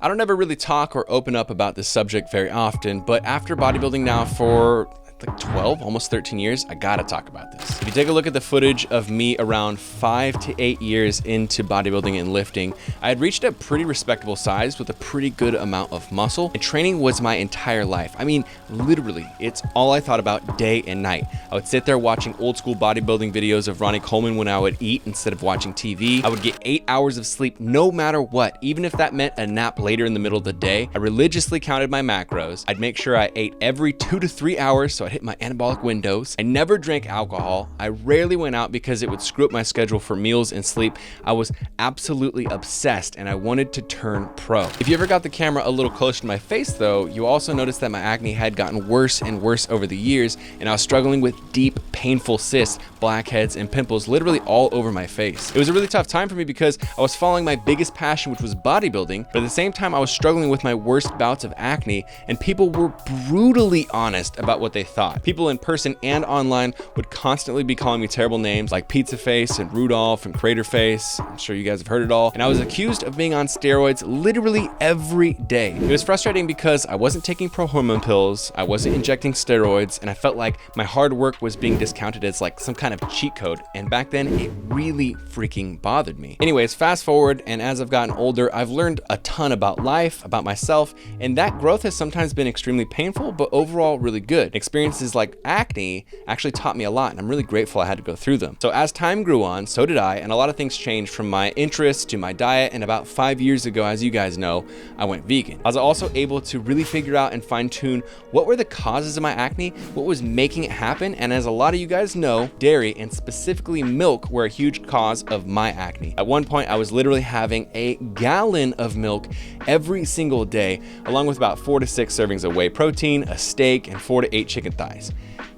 I don't ever really talk or open up about this subject very often, but after bodybuilding now for like 12, almost 13 years, I gotta talk about this. If you take a look at the footage of me around 5 to 8 years into bodybuilding and lifting, I had reached a pretty respectable size with a pretty good amount of muscle, and training was my entire life. I mean, literally, it's all I thought about day and night. I would sit there watching old school bodybuilding videos of Ronnie Coleman when I would eat instead of watching TV. I would get 8 hours of sleep no matter what, even if that meant a nap later in the middle of the day. I religiously counted my macros. I'd make sure I ate every 2 to 3 hours so I hit my anabolic windows. I never drank alcohol. I rarely went out because it would screw up my schedule for meals and sleep. I was absolutely obsessed and I wanted to turn pro. If you ever got the camera a little closer to my face though, you also noticed that my acne had gotten worse and worse over the years, and I was struggling with deep, painful cysts, blackheads, and pimples literally all over my face. It was a really tough time for me because I was following my biggest passion, which was bodybuilding, but at the same time I was struggling with my worst bouts of acne, and people were brutally honest about what they thought. People in person and online would constantly be calling me terrible names like Pizza Face and Rudolph and Crater Face. I'm sure you guys have heard it all. And I was accused of being on steroids literally every day. It was frustrating because I wasn't taking pro-hormone pills, I wasn't injecting steroids, and I felt like my hard work was being discounted as like some kind of cheat code. And back then it really freaking bothered me. Anyways, fast forward, and as I've gotten older, I've learned a ton about life, about myself, and that growth has sometimes been extremely painful, but overall really good. Experiences like acne actually taught me a lot, and I'm really grateful I had to go through them. So as time grew on, so did I, and a lot of things changed from my interests to my diet, and about 5 years ago, as you guys know, I went vegan. I was also able to really figure out and fine tune what were the causes of my acne, what was making it happen, and as a lot of you guys know, dairy and specifically milk were a huge cause of my acne. At one point, I was literally having a gallon of milk every single day, along with about 4 to 6 servings of whey protein, a steak, and 4 to 8 chicken thighs.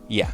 Yeah,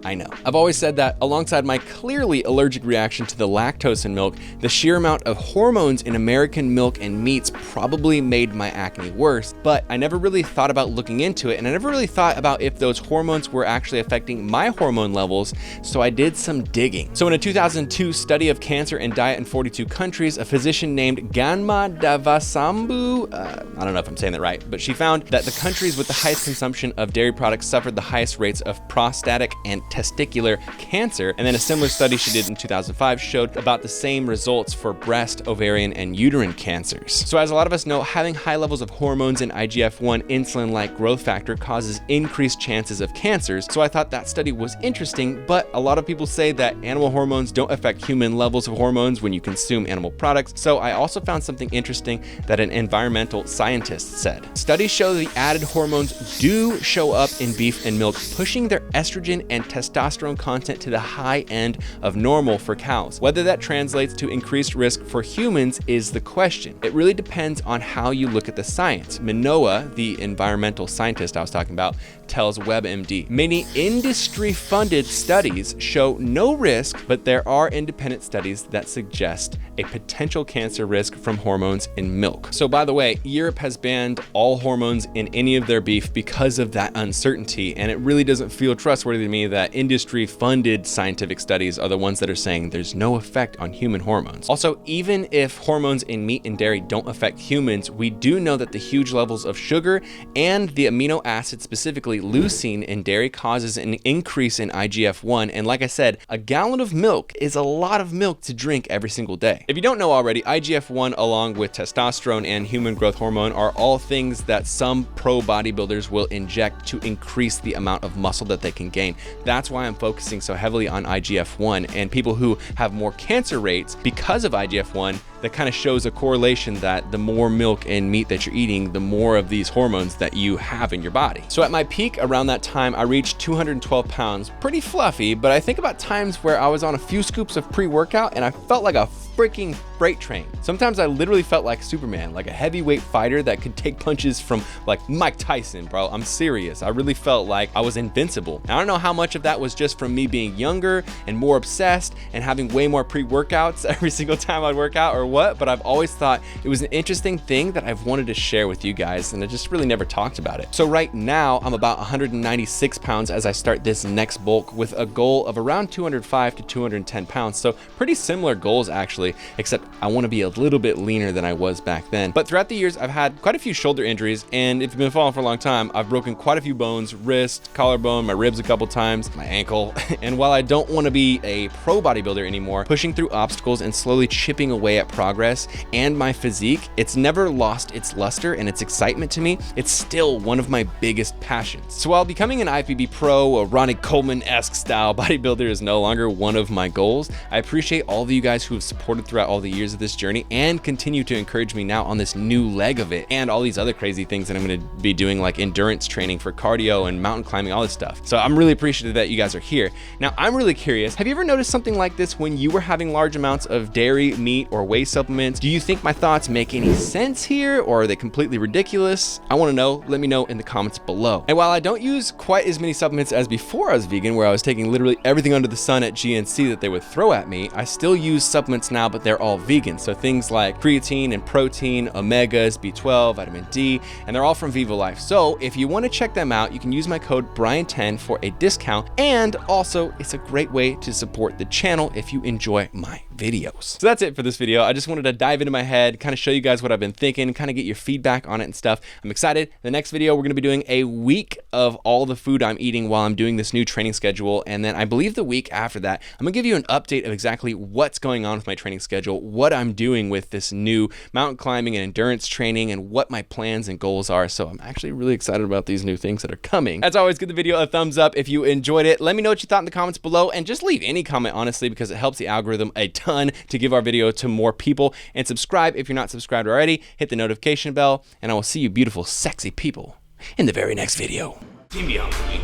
I know. I've always said that alongside my clearly allergic reaction to the lactose in milk, the sheer amount of hormones in American milk and meats probably made my acne worse, but I never really thought about looking into it, and I never really thought about if those hormones were actually affecting my hormone levels, so I did some digging. So in a 2002 study of cancer and diet in 42 countries, a physician named Ganma Davasambu, I don't know if I'm saying that right, but she found that the countries with the highest consumption of dairy products suffered the highest rates of prostatic and testicular cancer, and then a similar study she did in 2005 showed about the same results for breast, ovarian, and uterine cancers. So as a lot of us know, having high levels of hormones and IGF-1 insulin-like growth factor causes increased chances of cancers, so I thought that study was interesting, but a lot of people say that animal hormones don't affect human levels of hormones when you consume animal products, so I also found something interesting that an environmental scientist said. Studies show the added hormones do show up in beef and milk, pushing their estrogen and testosterone content to the high end of normal for cows. Whether that translates to increased risk for humans is the question. It really depends on how you look at the science. Minoa, the environmental scientist I was talking about, tells WebMD. Many industry-funded studies show no risk, but there are independent studies that suggest a potential cancer risk from hormones in milk. So by the way, Europe has banned all hormones in any of their beef because of that uncertainty, and it really doesn't feel trustworthy to me that industry-funded scientific studies are the ones that are saying there's no effect on human hormones. Also, even if hormones in meat and dairy don't affect humans, we do know that the huge levels of sugar and the amino acid, specifically leucine in dairy, causes an increase in IGF-1, and like I said, a gallon of milk is a lot of milk to drink every single day. If you don't know already, IGF-1 along with testosterone and human growth hormone are all things that some pro bodybuilders will inject to increase the amount of muscle that they can gain. That's why I'm focusing so heavily on IGF-1, and people who have more cancer rates because of IGF-1, that kind of shows a correlation that the more milk and meat that you're eating, the more of these hormones that you have in your body. So at my peak around that time, I reached 212 pounds, pretty fluffy, but I think about times where I was on a few scoops of pre-workout and I felt like a freaking freight train. Sometimes I literally felt like Superman, like a heavyweight fighter that could take punches from like Mike Tyson, bro. I'm serious. I really felt like I was invincible. Now, I don't know how much of that was just from me being younger and more obsessed and having way more pre-workouts every single time I'd work out or what, but I've always thought it was an interesting thing that I've wanted to share with you guys, and I just really never talked about it. So right now, I'm about 196 pounds as I start this next bulk with a goal of around 205 to 210 pounds. So pretty similar goals actually, except I want to be a little bit leaner than I was back then. But throughout the years, I've had quite a few shoulder injuries, and if you've been following for a long time, I've broken quite a few bones: wrist, collarbone, my ribs a couple times, my ankle. And while I don't want to be a pro bodybuilder anymore, pushing through obstacles and slowly chipping away at progress and my physique, it's never lost its luster and its excitement to me. It's still one of my biggest passions. So while becoming an IFBB pro, a Ronnie Coleman-esque style bodybuilder is no longer one of my goals, I appreciate all of you guys who have supported throughout all the years of this journey and continue to encourage me now on this new leg of it, and all these other crazy things that I'm going to be doing, like endurance training for cardio and mountain climbing, all this stuff. So I'm really appreciative that you guys are here. Now, I'm really curious, have you ever noticed something like this when you were having large amounts of dairy, meat, or whey supplements? Do you think my thoughts make any sense here, or are they completely ridiculous? I want to know. Let me know in the comments below. And while I don't use quite as many supplements as before I was vegan, where I was taking literally everything under the sun at GNC that they would throw at me, I still use supplements now, but they're all vegan. So things like creatine and protein, omegas, B12, vitamin D, and they're all from Vivo Life. So if you want to check them out, you can use my code Brian10 for a discount. And also, it's a great way to support the channel if you enjoy my videos. So that's it for this video. I just wanted to dive into my head, kind of show you guys what I've been thinking, kind of get your feedback on it and stuff. I'm excited. The next video, we're going to be doing a week of all the food I'm eating while I'm doing this new training schedule. And then I believe the week after that, I'm going to give you an update of exactly what's going on with my training schedule, what I'm doing with this new mountain climbing and endurance training, and what my plans and goals are. So I'm actually really excited about these new things that are coming. As always, give the video a thumbs up if you enjoyed it. Let me know what you thought in the comments below, and just leave any comment, honestly, because it helps the algorithm a ton to give our video to more people. And subscribe if you're not subscribed already. Hit the notification bell, and I will see you beautiful, sexy people in the very next video. See me on the week.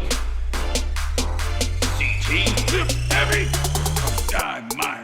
CT, lift heavy, dynamite.